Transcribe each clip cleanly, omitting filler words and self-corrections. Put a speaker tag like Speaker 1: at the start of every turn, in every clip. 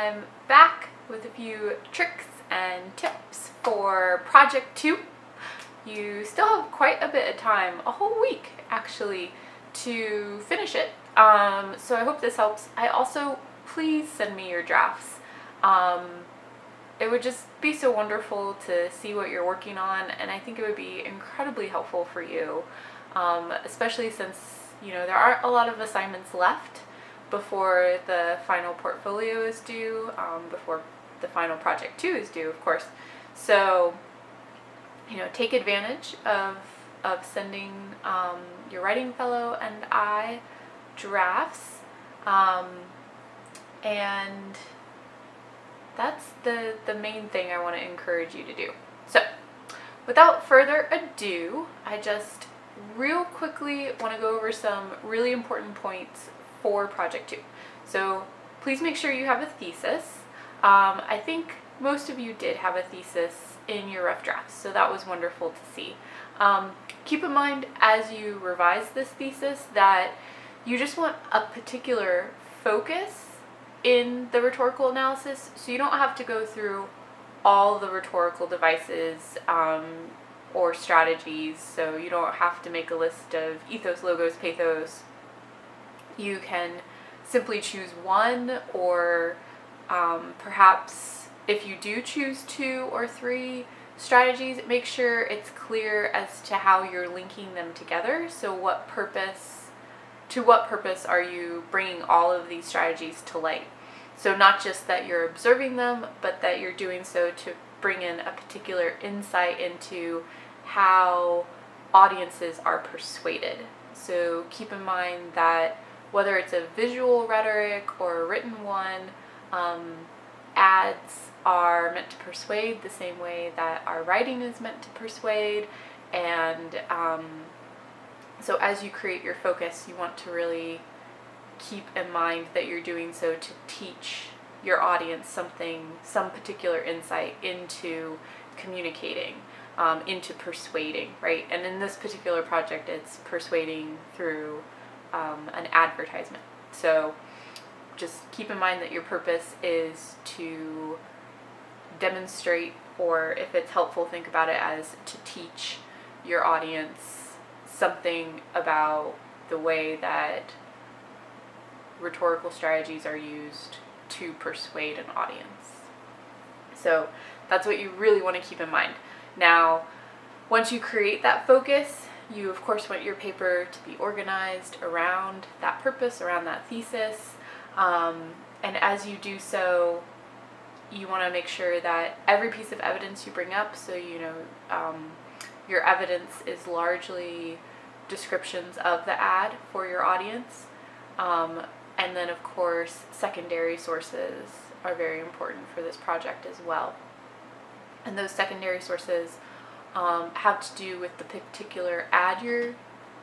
Speaker 1: I'm back with a few tricks and tips for Project 2. You still have quite a bit of time, a whole week actually, to finish it. So I hope this helps. Please send me your drafts. It would just be so wonderful to see what you're working on, and I think it would be incredibly helpful for you, especially since there aren't a lot of assignments left before the final portfolio is due, before the final Project 2 is due, of course. So take advantage of sending your writing fellow and I drafts, and that's the main thing I want to encourage you to do. So without further ado, I just real quickly want to go over some really important points for Project 2. So please make sure you have a thesis. I think most of you did have a thesis in your rough drafts, so that was wonderful to see. Keep in mind as you revise this thesis that you just want a particular focus in the rhetorical analysis, so you don't have to go through all the rhetorical devices or strategies, so you don't have to make a list of ethos, logos, pathos. You can simply choose one, or perhaps if you do choose 2 or 3 strategies, make sure it's clear as to how you're linking them together. So to what purpose are you bringing all of these strategies to light? So not just that you're observing them, but that you're doing so to bring in a particular insight into how audiences are persuaded. So keep in mind that whether it's a visual rhetoric or a written one, ads are meant to persuade the same way that our writing is meant to persuade. And so as you create your focus, you want to really keep in mind that you're doing so to teach your audience some particular insight into communicating, into persuading, right? And in this particular project, it's persuading through an advertisement. So just keep in mind that your purpose is to demonstrate, or if it's helpful, think about it as to teach your audience something about the way that rhetorical strategies are used to persuade an audience. So that's what you really want to keep in mind. Now, once you create that focus, you of course want your paper to be organized around that purpose, around that thesis, and as you do so, you want to make sure that every piece of evidence you bring up, so your evidence is largely descriptions of the ad for your audience, and then of course secondary sources are very important for this project as well. And those secondary sources have to do with the particular ad you're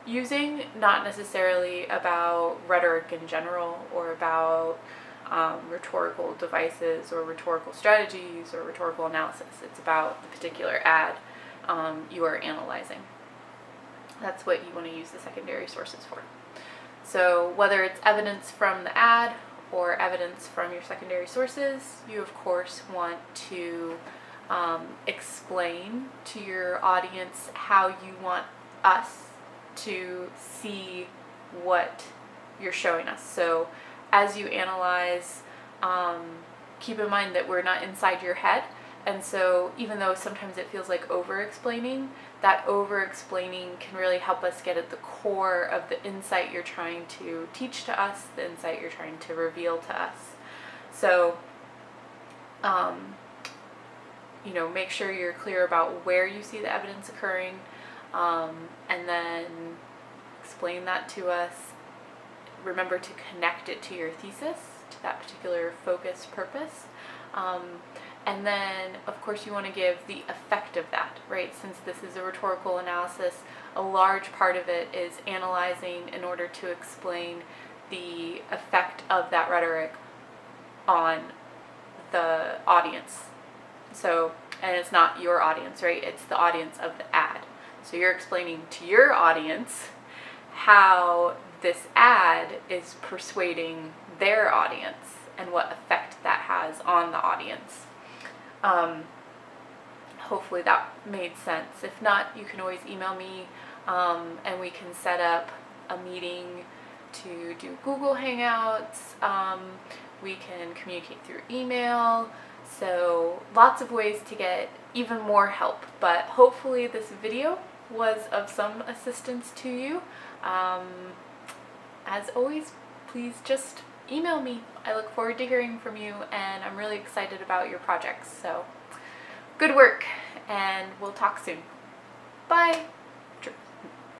Speaker 1: using, not necessarily about rhetoric in general, or about rhetorical devices or rhetorical strategies or rhetorical analysis. It's about the particular ad you are analyzing. That's what you want to use the secondary sources for. So whether it's evidence from the ad or evidence from your secondary sources, you of course want to explain to your audience how you want us to see what you're showing us. So as you analyze, keep in mind that we're not inside your head, and so even though sometimes it feels like over-explaining, that over-explaining can really help us get at the core of the insight you're trying to teach to us, the insight you're trying to reveal to us. So make sure you're clear about where you see the evidence occurring, and then explain that to us. Remember to connect it to your thesis, to that particular focus purpose. And then, of course, you want to give the effect of that, right? Since this is a rhetorical analysis, a large part of it is analyzing in order to explain the effect of that rhetoric on the audience. So, and it's not your audience, right? It's the audience of the ad. So you're explaining to your audience how this ad is persuading their audience, and what effect that has on the audience. Hopefully that made sense. If not, you can always email me, and we can set up a meeting to do Google Hangouts. We can communicate through email. So lots of ways to get even more help, but hopefully this video was of some assistance to you. As always, please just email me. I look forward to hearing from you, and I'm really excited about your projects. So good work, and we'll talk soon. Bye.